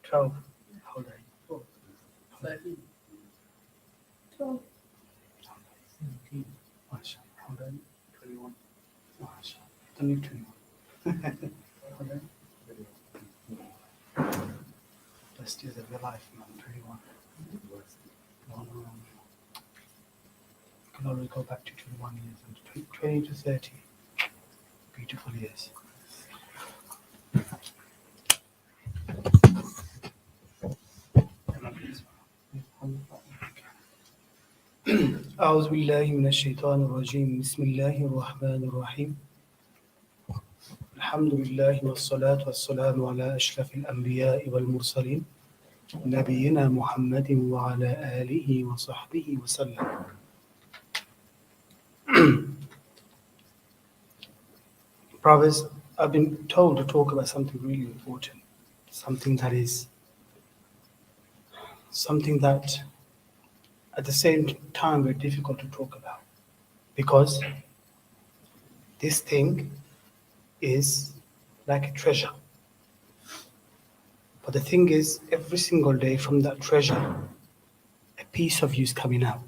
12. How old are you? 13. 12. 17. Masha. How old are you? 21. Masha. Don't need 21. How old are you? Best years of your life, man. 21. No. You can always go back to 21 years and 20 to 30. Beautiful years. أعوذ بالله من الشيطان الرجيم بسم الله الرحمن الرحيم الحمد لله والصلاة والسلام على أشرف الأنبياء والمرسلين نبينا محمد وعلى آله وصحبه وسلم. Brothers, I've been told to talk about something really important, something that at the same time very difficult to talk about, because this thing is like a treasure. But the thing is, every single day from that treasure, a piece of you is coming out.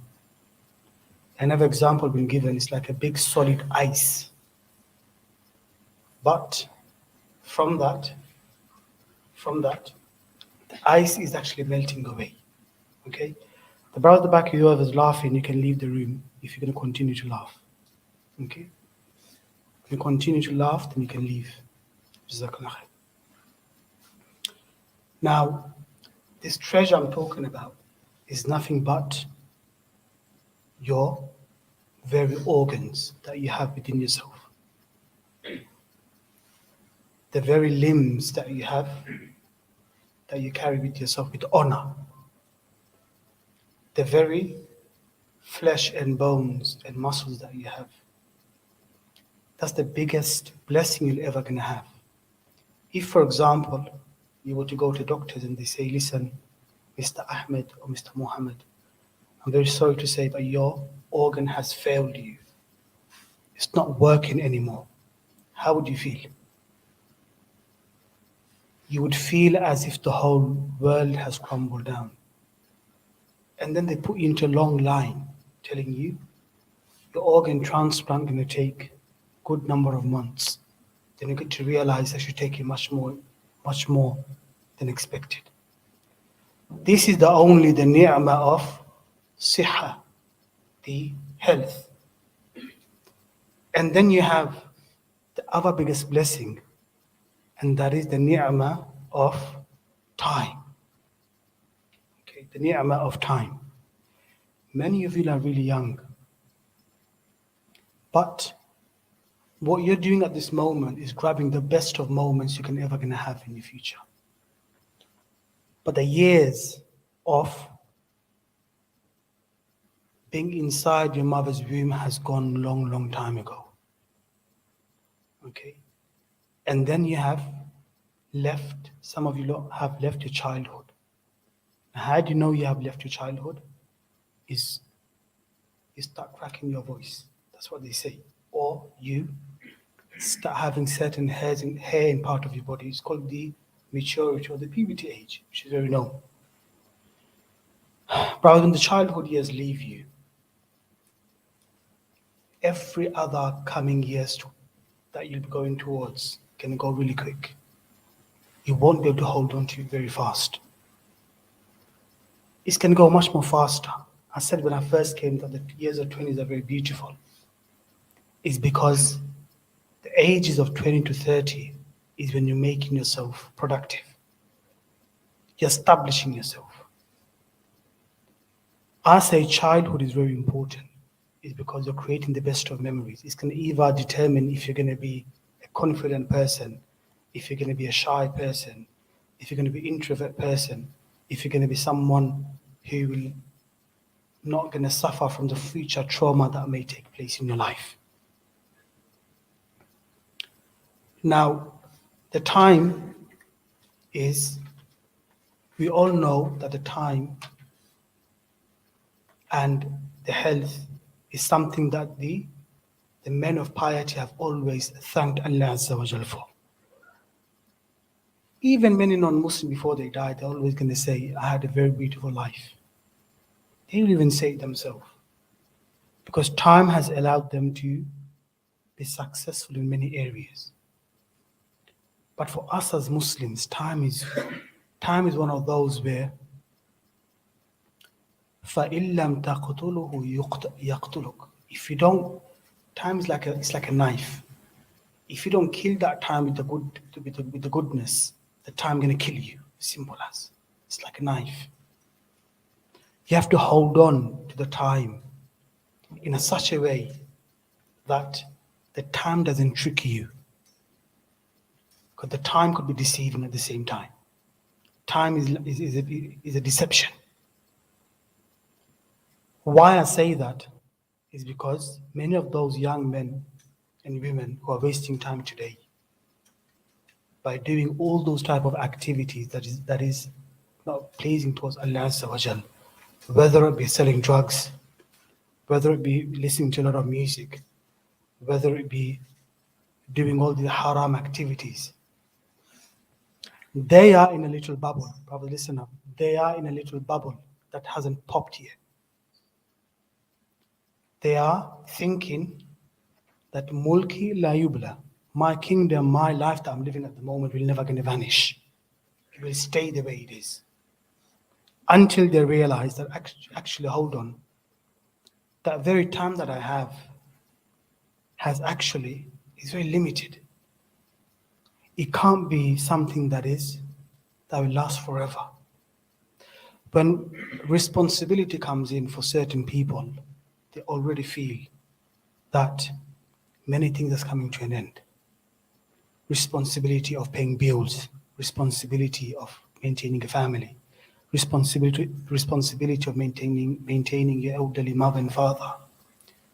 Another example been given is like a big solid ice. But from that, the ice is actually melting away. Okay? The brother at the back of you is laughing, you can leave the room if you're going to continue to laugh. Okay? If you continue to laugh, then you can leave. Jazakallah khair. Now, this treasure I'm talking about is nothing but your very organs that you have within yourself. The very limbs that you have, that you carry with yourself with honor. The very flesh and bones and muscles that you have. That's the biggest blessing you're ever going to have. If, for example, you were to go to doctors and they say, listen, Mr. Ahmed or Mr. Muhammad, I'm very sorry to say, but your organ has failed you. It's not working anymore. How would you feel? You would feel as if the whole world has crumbled down. And then they put you into a long line telling you your organ transplant going to take a good number of months. Then you get to realize that you're taking much more than expected. This is the ni'mah of siha, the health. And then you have the other biggest blessing, and that is the ni'mah of time. Okay, the ni'mah of time. Many of you are really young, but what you're doing at this moment is grabbing the best of moments you can ever gonna have in the future. But the years of being inside your mother's womb has gone long time ago. Okay? And then you have left, some of you have left your childhood. Now, how do you know you have left your childhood? Is you start cracking your voice. That's what they say. Or you start having certain hair in part of your body. It's called the maturity or the puberty age, which is very known. But when the childhood years leave you, every other coming years that you'll be going towards can go really quick. You won't be able to hold on to it very fast. It can go much more faster. I said when I first came that the years of 20s are very beautiful. It's because the ages of 20 to 30 is when you're making yourself productive. You're establishing yourself. I say childhood is very important. It's because you're creating the best of memories. It's going to either determine if you're going to be a confident person, if you're going to be a shy person, if you're going to be an introvert person, if you're going to be someone who will not going to suffer from the future trauma that may take place in your life. Now, the time is, we all know that the time and the health is something that the men of piety have always thanked Allah Azza wa Jal for. Even many non-Muslims before they die, they're always going to say, I had a very beautiful life. They will even say it themselves. Because time has allowed them to be successful in many areas. But for us as Muslims, time is one of those where فَإِن لَمْ تَقْتُلُهُ يَقْتُلُكَ. If you don't, time is it's like a knife. If you don't kill that time with the goodness, the time gonna kill you. Simple as. It's like a knife. You have to hold on to the time in such a way that the time doesn't trick you. Because the time could be deceiving at the same time. Time is a deception. Why I say that is because many of those young men and women who are wasting time today by doing all those type of activities that is not pleasing towards Allah Azza wa Jal, whether it be selling drugs, whether it be listening to a lot of music, whether it be doing all the haram activities. They are in a little bubble. Probably listen up. They are in a little bubble that hasn't popped yet. They are thinking that mulki la yubla, my kingdom, my life that I'm living at the moment will never gonna vanish. It will stay the way it is. Until they realize that actually, hold on, that very time that I have is very limited. It can't be something that will last forever. When responsibility comes in for certain people, they already feel that many things are coming to an end. Responsibility of paying bills, responsibility of maintaining a family, responsibility of maintaining your elderly mother and father,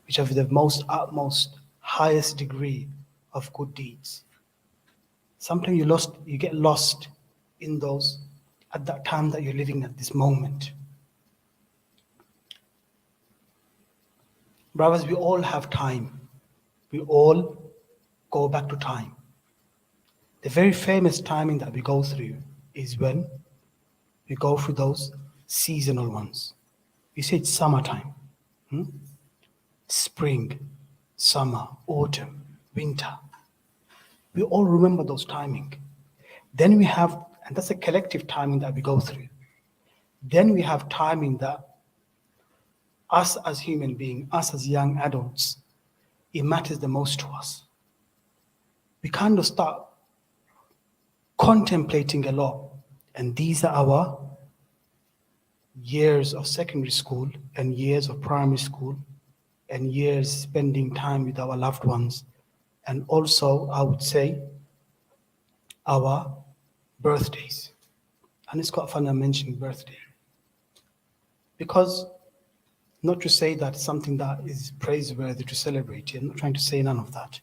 which have the utmost highest degree of good deeds. Sometimes you get lost in those at that time that you're living at this moment. Brothers, we all have time. We all go back to time. The very famous timing that we go through is when we go through those seasonal ones. We say it's summertime, spring, summer, autumn, winter. We all remember those timing. Then we have, and that's a collective timing that we go through. Then we have timing that us as human beings, us as young adults, it matters the most to us. We kind of start contemplating a lot, and these are our years of secondary school and years of primary school and years spending time with our loved ones, and also, I would say, our birthdays. And it's quite funny I mentioned birthday, because not to say that something that is praiseworthy to celebrate. I'm not trying to say none of that,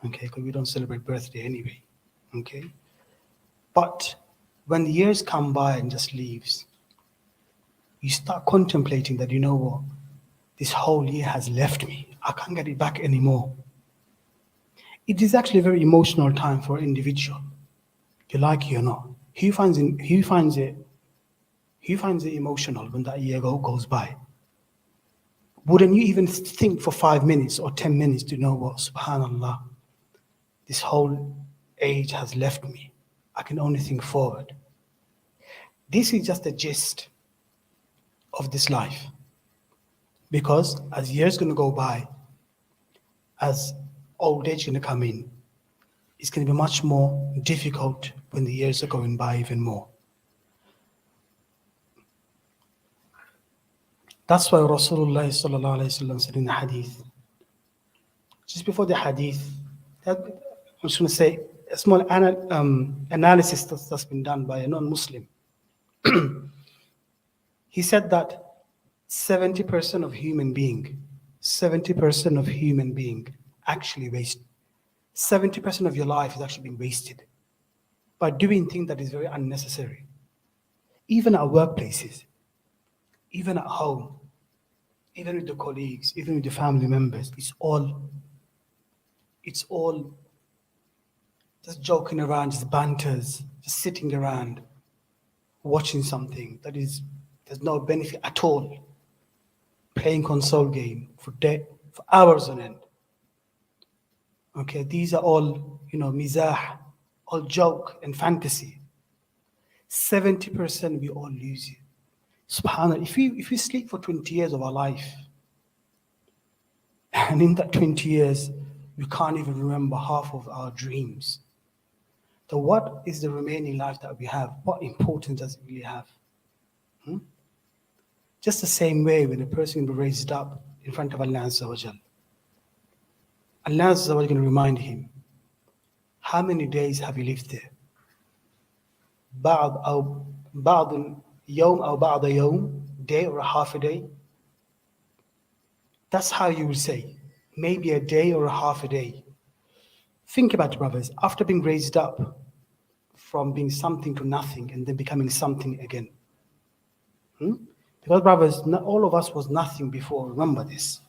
okay, because we don't celebrate birthday anyway, okay? But when the years come by and just leaves, you start contemplating that, you know what, this whole year has left me. I can't get it back anymore. It is actually a very emotional time for an individual, you like it or not. He finds it emotional when that year goes by. Wouldn't you even think for 5 minutes or 10 minutes to know what, subhanallah, this whole age has left me. I can only think forward. This is just a gist of this life. Because as years going to go by, as old age going to come in, it's going to be much more difficult when the years are going by even more. That's why Rasulullah sallallahu alayhi wa sallam said in the hadith, just before the hadith, I'm just going to say a small analysis that's been done by a non-Muslim. He said that 70% of human being actually waste. 70% of your life is actually being wasted by doing things that is very unnecessary. Even at workplaces, even at home, even with the colleagues, even with the family members, it's all just joking around, just banters, just sitting around, watching something there's no benefit at all, playing console game for hours on end. Okay, these are all, mizah, all joke and fantasy. 70% we all lose it. SubhanAllah, if we sleep for 20 years of our life, and in that 20 years, we can't even remember half of our dreams. So what is the remaining life that we have? What importance does it really have? Just the same way when a person will be raised up in front of Allah Azza wa Jal. Allah Azza wa Jal is going to remind him, how many days have you lived there? بعض يوم أو بعض يوم, day or a half a day. That's how you will say, maybe a day or a half a day. Think about it, brothers, after being raised up from being something to nothing and then becoming something again. Because, brothers, not all of us was nothing before. Remember this.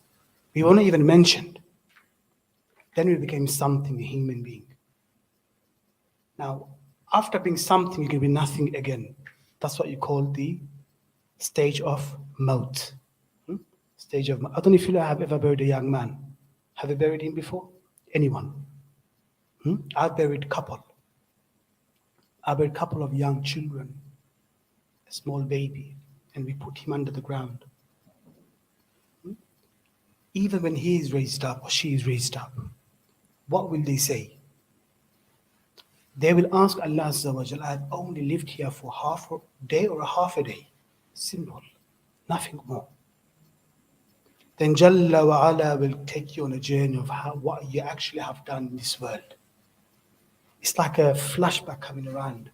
We were not even mentioned. Then we became something, a human being. Now, after being something, you can be nothing again. That's what you call the stage of maut. Stage of maut. I don't know if you have ever buried a young man. Have you buried him before? Anyone? I've buried a couple. I buried a couple of young children, a small baby, and we put him under the ground. Even when he is raised up or she is raised up, what will they say? They will ask Allah Azza wa Jalla, I've only lived here for half a day or a half a day. Simple. Nothing more. Then Jalla wa Ala will take you on a journey of what you actually have done in this world. It's like a flashback coming around,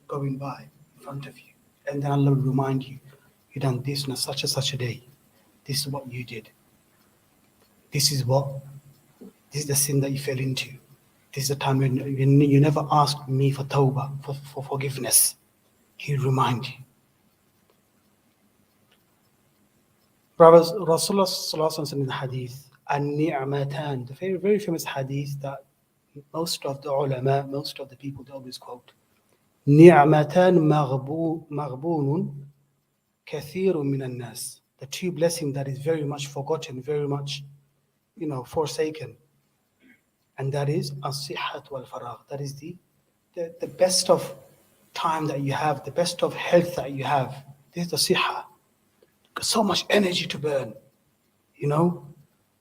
going by in front of you. And then Allah will remind you, you done this on such and such a day. This is what you did. This is the sin that you fell into. This is the time when you never asked me for tawbah, for forgiveness. He'll remind you. Brothers, Rasulullah said in the hadith, An-Ni'matan, the very, very famous hadith that most of the ulama, most of the people, they always quote. Ni'matan maghbunun kathirun minan nas. The two blessings that is very much forgotten, very much, forsaken. And that is as-sihhat wal-faragh. That is the best of time that you have, the best of health that you have. This is the sihha. So much energy to burn.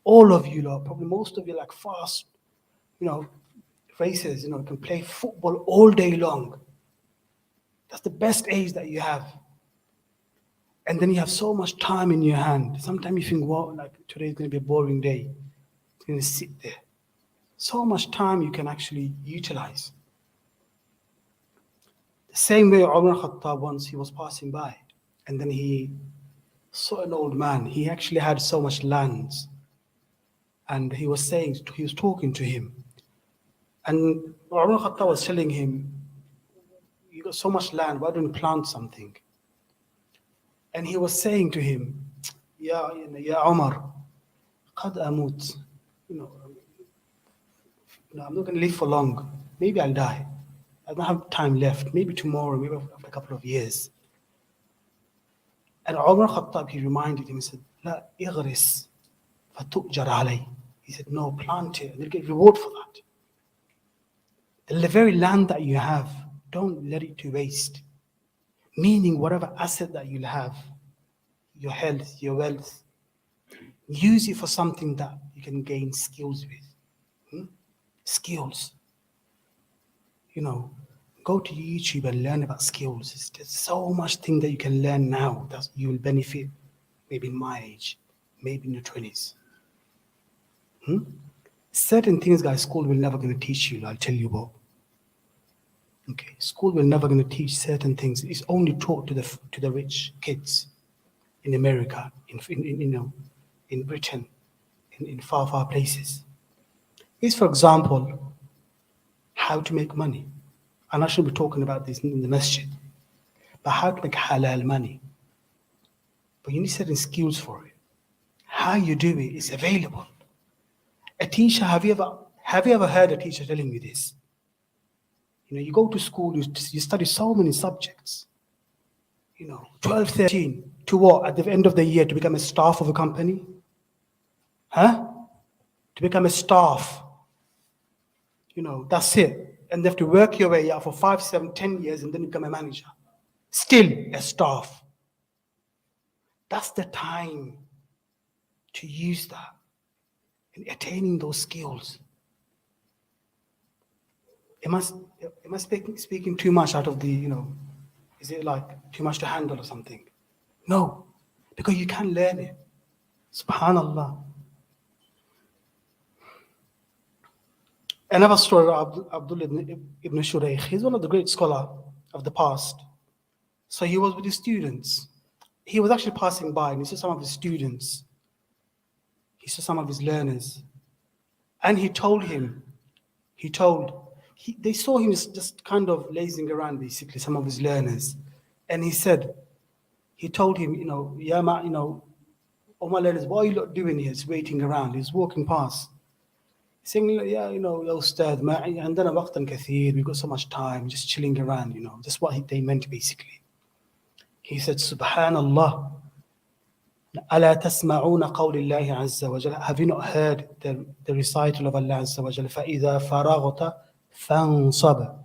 All of you, probably most of you like fast, races, can play football all day long. That's the best age that you have. And then you have so much time in your hand. Sometimes you think, wow, like today is going to be a boring day. It's going to sit there. So much time you can actually utilize. The same way Umar Khattab, once he was passing by, and then he saw an old man. He actually had so much lands. And he was talking to him. And Umar Khattab was telling him, you got so much land, why don't you plant something? And he was saying to him, Ya Umar, qad amut. I'm not going to live for long. Maybe I'll die. I don't have time left. Maybe tomorrow, maybe after a couple of years. And Umar Khattab, he reminded him, he said, La igris fatu'jar alay. He said, no, plant it and you'll get reward for that. The very land that you have, don't let it to waste. Meaning whatever asset that you'll have, your health, your wealth, use it for something that you can gain skills with. Skills. Go to YouTube and learn about skills. There's so much thing that you can learn now that you will benefit maybe in my age, maybe in your 20s. Certain things, guys, school will never going to teach you, I'll tell you what. Okay, school will never going to teach certain things. It's only taught to the rich kids in America, in Britain, in far, far places. It's, for example, how to make money. And I should be talking about this in the masjid. But how to make halal money. But you need certain skills for it. How you do it is available. A teacher, have you ever heard a teacher telling you this? You go to school, you study so many subjects. 12, 13, to what? At the end of the year, to become a staff of a company? Huh? To become a staff. That's it. And you have to work your way up for 5, 7, 10 years and then you become a manager. Still a staff. That's the time to use that in attaining those skills. Am I speaking too much out of the, is it like too much to handle or something? No, because you can learn it. Subhanallah. Another story of Abdul ibn Shuraykh. He's one of the great scholars of the past. So he was with his students. He was actually passing by and he saw some of his students. He saw some of his learners. And they saw him just kind of lazing around, basically, some of his learners. And he told him, all my learners, what are you lot doing here? He's waiting around. He's walking past. He's saying, yeah, ya Ustad, عندنا وقت كثير, we've got so much time, just chilling around, That's what they meant, basically. He said, Subhanallah, ألا تسمعون قول الله عز وجل. Have you not heard the recital of Allah عز وجل? فإذا فرغت فانصب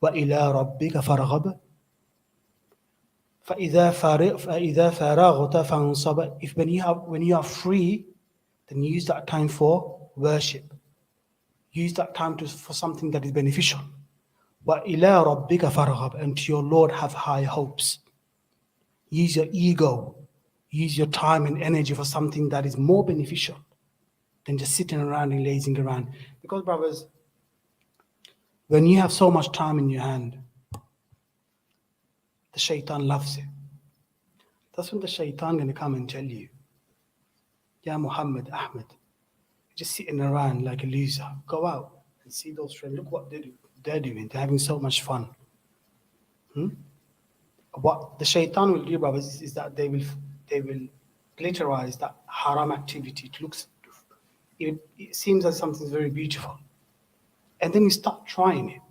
وإلى ربك فارغب. فإذا فرغت فانصب. If when you are free, then use that time for worship. Use that time for something that is beneficial. وإلى ربك فارغب. And to your Lord have high hopes. Use your ego. Use your time and energy for something that is more beneficial than just sitting around and lazing around. Because, brothers, when you have so much time in your hand, the shaitan loves it. That's when the shaitan going to come and tell you, Ya Muhammad, Ahmed, you're just sitting around like a loser. Go out and see those friends. Look what they're doing. They're having so much fun. What the shaitan will do, brothers, is that they will glitterize that haram activity. It seems like something very beautiful. And then you start trying it.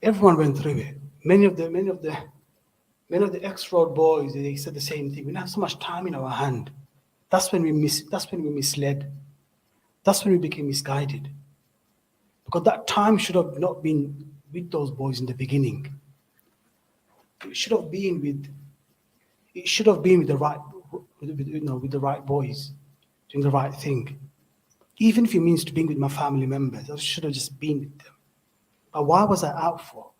Everyone went through it. Many of the ex-road boys, they said the same thing. We don't have so much time in our hand. That's when we misled. That's when we became misguided. Because that time should have not been with those boys in the beginning. It should have been with the right boys, doing the right thing. Even if it means to being with my family members, I should have just been with them. But why was I out for?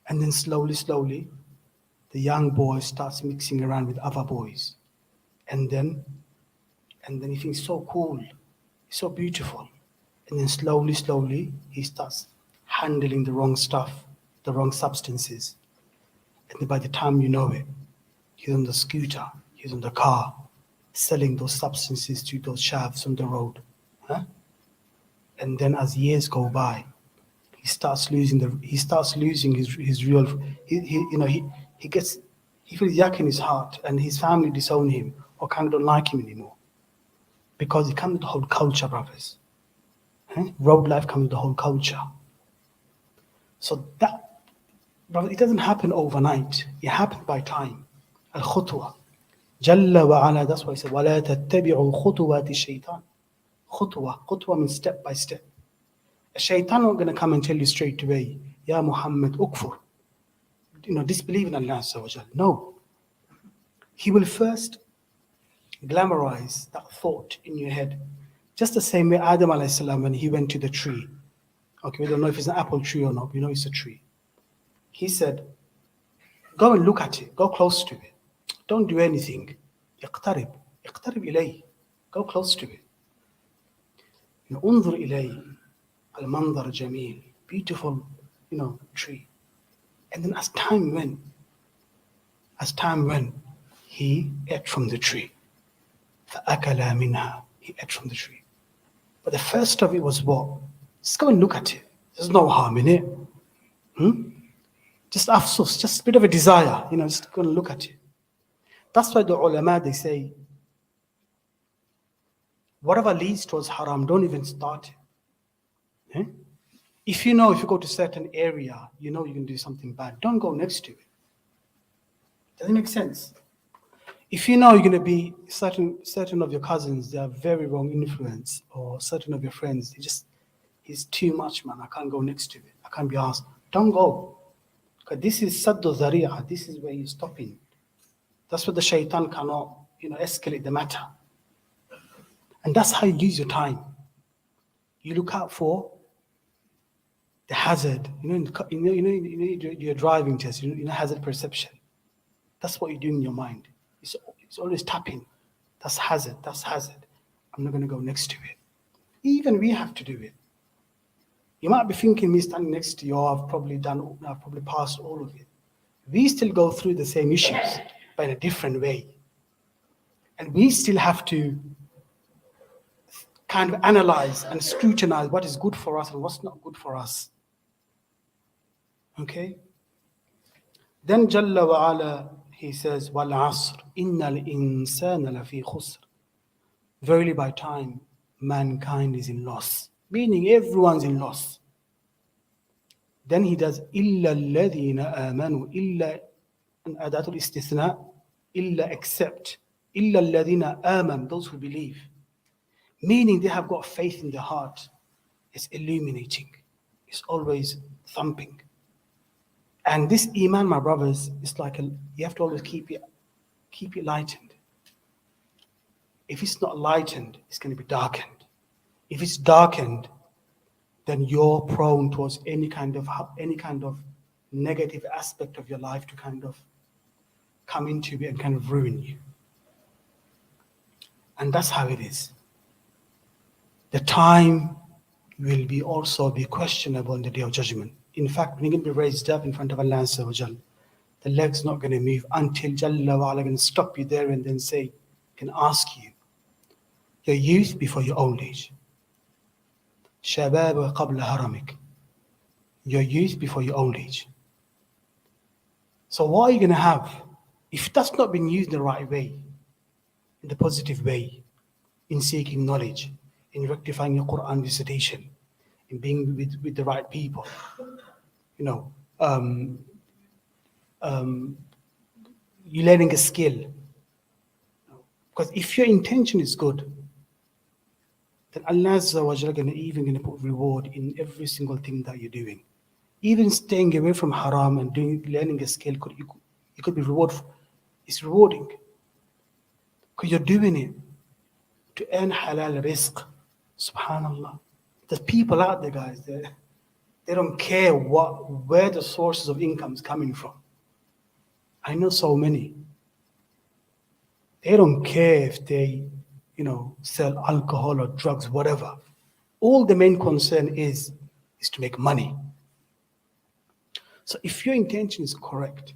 And then slowly, the young boy starts mixing around with other boys. And then he thinks so cool, so beautiful. And then slowly, he starts handling the wrong stuff, the wrong substances. And then by the time you know it, he's on the scooter, he's on the car, selling those substances to those shavs on the road. And then as years go by, he starts losing his real. He feels yuck in his heart, and his family disown him or kind of don't like him anymore, because it comes with the whole culture, brothers. Road life comes with the whole culture. So that, brother, it doesn't happen overnight. It happens by time. Al-khutwa. Jalla wa ala, that's why he said, وَلَا تَتَّبِعُوا خُطُوَاتِ الشَّيْطَانِ. Khutwa means step by step. A shaitan not going to come and tell you straight away, Ya Muhammad, ukfur. Disbelieve in Allah Azza wa Jal. No. He will first glamorize that thought in your head. Just the same way Adam alayhi salam, when he went to the tree. Okay, we don't know if it's an apple tree or not. We know it's a tree. He said, go and look at it. Go close to it. Don't do anything. اقترب إليه. Go close to it. انظر إليه. المنظر جميل. Beautiful, tree. And then as time went, he ate from the tree. فأكل منها. He ate from the tree. But the first of it was what? Just go and look at it. There's no harm in it. Just afsus, just a bit of a desire, just go and look at it. That's why the ulama, they say, whatever leads towards haram, don't even start it. If you know if you go to a certain area, you know you can do something bad, don't go next to it. Does it make sense? If you know you're going to be certain of your cousins, they are very wrong influence, or certain of your friends, he's too much, man. I can't go next to it. I can't be asked. Don't go. Because this is saddu zari'ah. This is where you're stopping. That's what the shaitan cannot, escalate the matter. And that's how you use your time. You look out for the hazard. Your driving test, hazard perception. That's what you do in your mind. It's always tapping. That's hazard. That's hazard. I'm not going to go next to it. Even we have to do it. You might be thinking me standing next to you, I've probably passed all of it. We still go through the same issues, but in a different way. And we still have to kind of analyze and scrutinize what is good for us and what's not good for us. Okay? Then Jalla wa Ala, he says, Wal Asr, Innal Insana Lafi Khusr. Verily by time, mankind is in loss. Meaning everyone's in loss. Then he does, Illa alladhina amanu, illa adatul istithna, illa except, illa alladhina aman, those who believe. Meaning they have got faith in their heart. It's illuminating. It's always thumping. And this iman, my brothers, is like you have to always keep it lightened. If it's not lightened, it's going to be darkened. If it's darkened, then you're prone towards any kind of negative aspect of your life to kind of come into it and kind of ruin you. And that's how it is. The time will also be questionable on the day of judgment. In fact, when you're going to be raised up in front of Allah Azza wa Jal, the leg's not going to move until Jalla wa Ala can stop you there and then can ask you, your youth before your old age. Shabab qabla haramik. Your youth before your old age. So what are you going to have? If that's not been used in the right way, in the positive way, in seeking knowledge, in rectifying your Quran recitation, in being with the right people, you're learning a skill. Because if your intention is good, then Allah Azza wa Jalla even going to put reward in every single thing that you're doing. Even staying away from haram and learning a skill, you could be rewarded. It's rewarding. Because you're doing it to earn halal rizq. Subhanallah. There's people out there, guys, they don't care where the sources of income is coming from. I know so many. They don't care if they, sell alcohol or drugs, whatever. All the main concern is to make money. So if your intention is correct,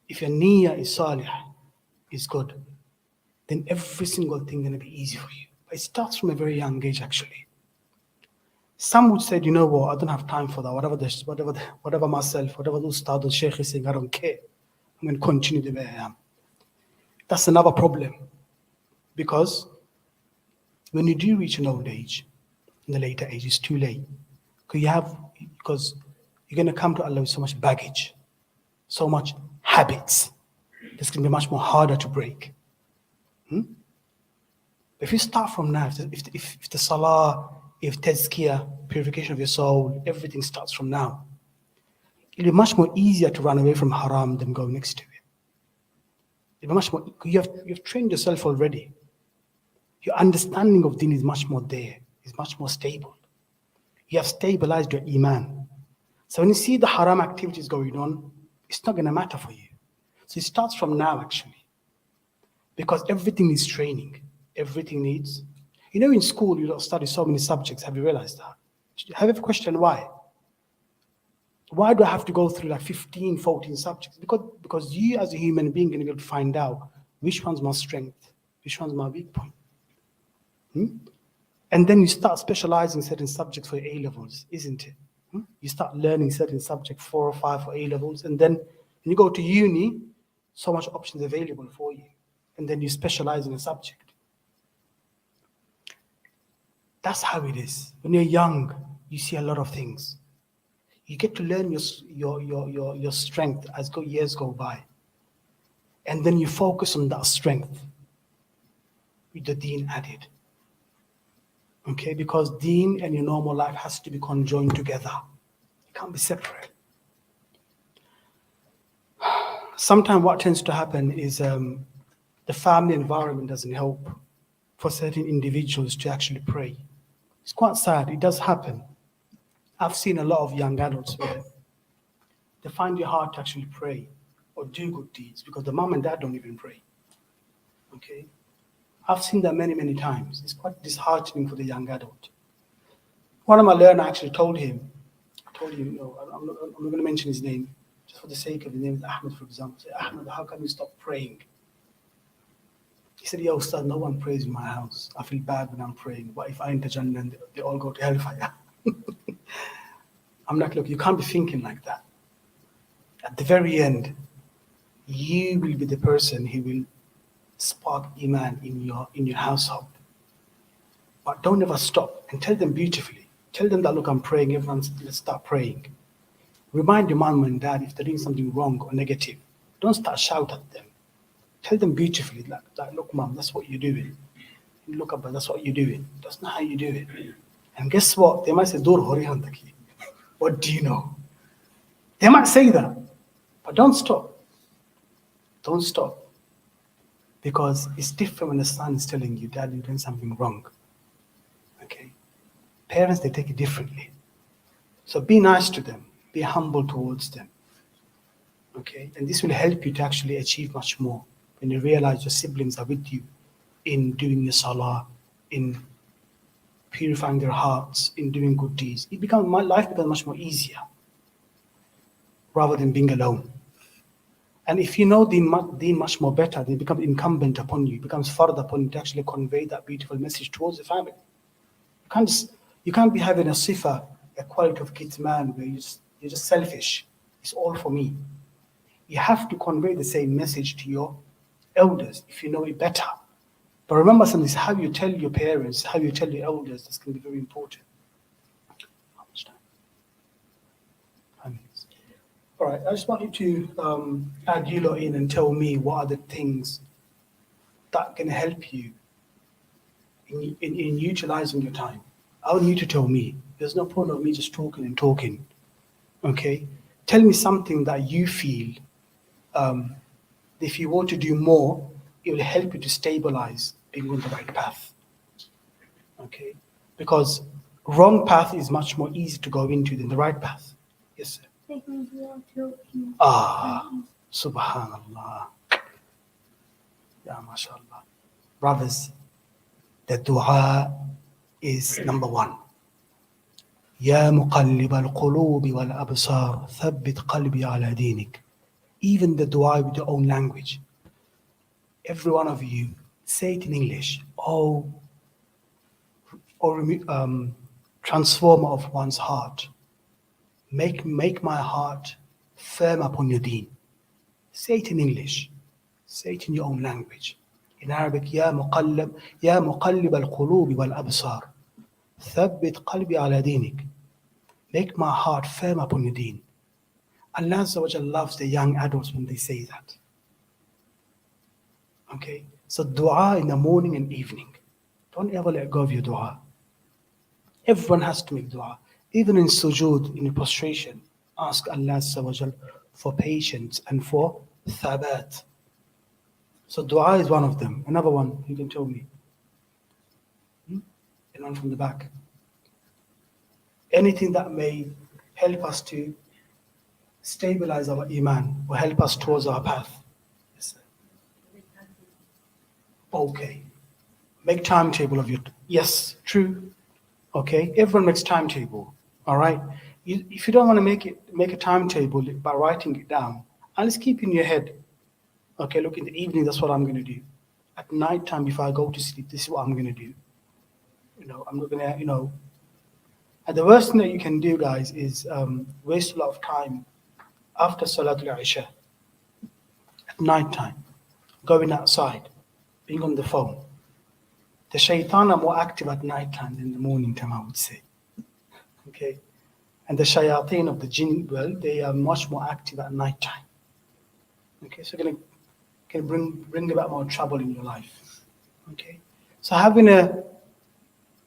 if your niyyah is salih, is good, then every single thing is going to be easy for you. But it starts from a very young age, actually. Some would say, I don't have time for that. Whatever myself, whatever the ustad or sheikh is saying, I don't care. I'm going to continue the way I am. That's another problem. Because when you do reach an old age, in the later age, it's too late. Because you're going to come to Allah with so much baggage, so much habits. It's going to be much more harder to break. If you start from now, if the salah, if tazkiyah, purification of your soul, everything starts from now, it'll be much more easier to run away from haram than go next to it. It'll be much more, you've trained yourself already. Your understanding of deen is much more there, is much more stable. You have stabilized your iman. So when you see the haram activities going on, it's not going to matter for you. So it starts from now, actually. Because everything needs training. Everything needs... in school, you don't study so many subjects. Have you realized that? Have you ever questioned why? Why do I have to go through like 15, 14 subjects? Because you as a human being are going to be able to find out which one's my strength, which one's my weak point. And then you start specializing certain subjects for your A-levels, isn't it? You start learning certain subjects, 4 or 5 for A-levels, and then when you go to uni, so much options available for you. And then you specialize in a subject. That's how it is. When you're young, you see a lot of things. You get to learn your strength as years go by. And then you focus on that strength with the deen added. Okay, because deen and your normal life has to be conjoined together. It can't be separate. Sometimes what tends to happen is the family environment doesn't help for certain individuals to actually pray. It's quite sad. It does happen. I've seen a lot of young adults where they find it hard to actually pray or do good deeds because the mom and dad don't even pray. Okay? I've seen that many, many times. It's quite disheartening for the young adult. One of my learners actually told him, no, I'm not going to mention his name, just for the sake of his name is Ahmed, for example. Say, Ahmed, how can you stop praying? He said, yeah, Ustad, no one prays in my house. I feel bad when I'm praying. What if I enter Jannah and they all go to hellfire? I'm like, look, you can't be thinking like that. At the very end, you will be the person who will spark Iman in your household. But don't ever stop and tell them beautifully. Tell them that, look, I'm praying, everyone, let's start praying. Remind your mom and dad if they're doing something wrong or negative. Don't start shout at them. Tell them beautifully, like look, mom, that's what you're doing. Look, Abba, that's what you're doing. That's not how you do it. And guess what? They might say, Dur hori handaki. What do you know? They might say that, but don't stop. Don't stop. Because it's different when the son is telling you, Dad, you're doing something wrong. Okay? Parents, they take it differently. So be nice to them. Be humble towards them. Okay? And this will help you to actually achieve much more when you realize your siblings are with you in doing your salah, in purifying their hearts, in doing good deeds. Life becomes much more easier rather than being alone. And if you know deen much more better, then it becomes incumbent upon you, it becomes fard upon you to actually convey that beautiful message towards the family. You can't be having a sifa, a quality of kitman where you're just selfish. It's all for me. You have to convey the same message to your elders if you know it better. But remember something, is how you tell your parents, how you tell your elders, this can be very important. How much time? 5 minutes. All right, I just want you to add you lot in and tell me what are the things that can help you in utilizing your time. I want you to tell me. There's no point of me just talking and talking. Okay? Tell me something that you feel if you want to do more, it will help you to stabilize being on the right path. Okay? Because wrong path is much more easy to go into than the right path. Yes, sir. Subhanallah. Ya mashallah. Brothers, the dua is number one. Ya muqallib al-qulub wal-absar, thabbit qalbi ala dinik. Even the dua with your own language. Every one of you, say it in English. Transformer of one's heart. Make my heart firm upon your deen. Say it in English. Say it in your own language. In Arabic, Ya muqallib al-qulub wal-absar, thabbit qalbi ala dinik. Make my heart firm upon your deen. Allah Azza wa Jalla loves the young adults when they say that. Okay? So dua in the morning and evening. Don't ever let go of your dua. Everyone has to make dua. Even in sujood, in prostration, ask Allah Azza wa Jalla for patience and for thabat. So dua is one of them. Another one, you can tell me. Anyone from the back? Anything that may help us to stabilize our iman or help us towards our path. Yes, sir. Okay. Make timetable of your. Yes, true. Okay. Everyone makes timetable. All right. If you don't want to make a timetable by writing it down, and let's keep in your head. Okay. Look, in the evening, that's what I'm going to do. At night time, before I go to sleep, this is what I'm going to do. I'm not going to. And the worst thing that you can do, guys, is waste a lot of time after Salatul Isha, at night time, going outside, being on the phone. The shaitan are more active at night time than the morning time, I would say. Okay? And the shayateen of the jinn world, they are much more active at night time. Okay, so can bring about more trouble in your life. Okay? So having a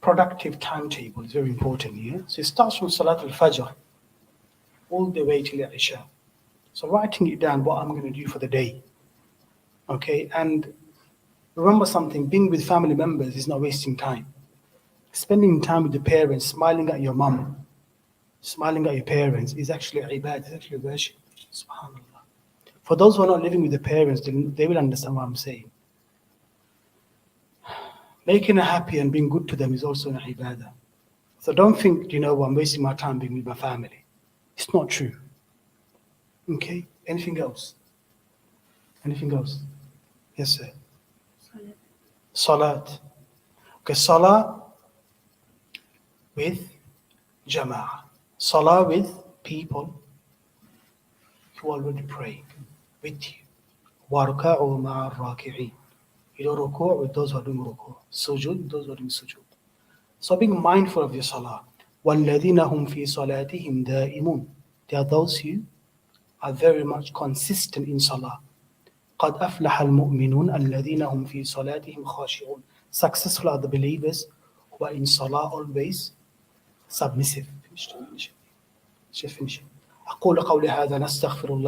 productive timetable is very important here. So it starts from Salat al-Fajr all the way till Isha. So writing it down, what I'm going to do for the day. Okay, and remember something, being with family members is not wasting time. Spending time with the parents, smiling at your mum, smiling at your parents is actually ibadah, it's actually worship. Subhanallah. For those who are not living with the parents, they will understand what I'm saying. Making them happy and being good to them is also an ibadah. So don't think, I'm wasting my time being with my family. It's not true. Okay? Anything else? Anything else? Yes, sir. Salat. Okay, salah with jama'ah. Salah with people who already praying with you. وَارْكَعُوا مَعَ الرَّاكِعِينَ. You do ruku' with those who are doing ruku'. Sujood with those who are doing sujood. So being mindful of your salah. وَالَّذِينَ هُمْ فِي صَلَاتِهِمْ دَائِمُونَ. They are those who are very much consistent in salah. قَدْ أَفْلَحَ الْمُؤْمِنُونَ الَّذِينَ هُمْ فِي صَلَاتِهِمْ خَاشِعُونَ. Successful are the believers who are in salah always submissive. Finish. أقول قولي هذا نستغفر الله